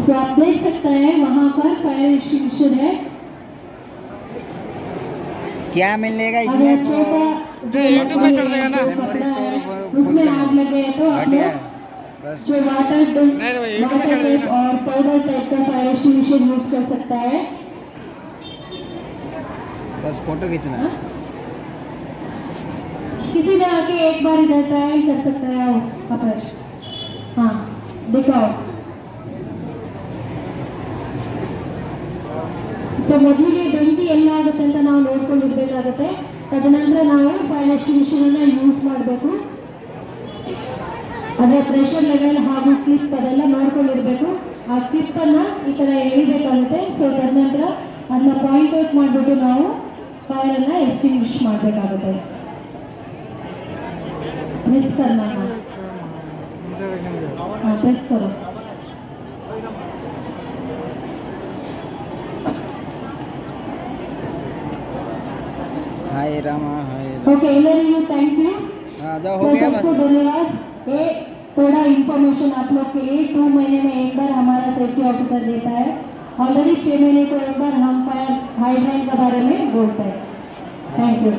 सो आप देख सकते हैं वहाँ पर फायर एक्सटिंग्विशर है। क्या मिलेगा अगर इसमें? छोटा जो YouTube पे चल जाएगा ना। मेमोरी कपड़ा स्टोर है उसमें आग लगे तो आप घटिया लोग बस। जो वाटर नहीं भाई, YouTube पे चल टेप जाएगा। और पाउडर टाइप का फायर एक्सटिंग्विशर यूज कर सकता है। बस फोटो खींचना। हाँ? किसी ने आके एक बार इधर ट्राई कर सकता है आकाश। हाँ दिखाओ। ಸೊ ಮೊದಲಿಗೆ ಬೆಂಕಿ ಎಲ್ಲಾಗುತ್ತೆ ಅಂತ ನಾವು ನೋಡ್ಕೊಂಡಿರ್ಬೇಕಾಗುತ್ತೆ. ತದನಂತರ ನಾವು ಫೈರ್ ಎಕ್ಸ್ಟಿಂಗ್ವಿಷರ್ ಅನ್ನ ಯೂಸ್ ಮಾಡಬೇಕು. ಅದರ ಪ್ರೆಷರ್ ಲೆವೆಲ್ ಹಾಗೂ ಕ್ಲಿಪ್ ಅದೆಲ್ಲ ನೋಡ್ಕೊಂಡಿರ್ಬೇಕು. ಆ ಕ್ಲಿಪ್ ಅನ್ನ ಈ ತರ ಎಳಿಬೇಕಾಗುತ್ತೆ. ಸೊ ತದನಂತರ ಅದನ್ನ ಪಾಯಿಂಟ್ ಔಟ್ ಮಾಡಿಬಿಟ್ಟು ನಾವು ಫೈರ್ ಅನ್ನ ಎಕ್ಸ್ಟಿಂಗ್ವಿಷ್ ಮಾಡಬೇಕಾಗುತ್ತೆ. प्रेस करना है। हाँ प्रेस करो। हाय रामा हाय ओके यू थैंक यू। हाँ जाओ हो गया सबको बस। धन्यवाद। ये थोड़ा इंफॉर्मेशन आप लोग के लिए 2 महीने में एक बार हमारा सेफ्टी ऑफिसर देता है। ऑलरेडी 6 महीने को एक बार हम फायर हाइड्रेंट के बारे में बोलते हैं। Thank you.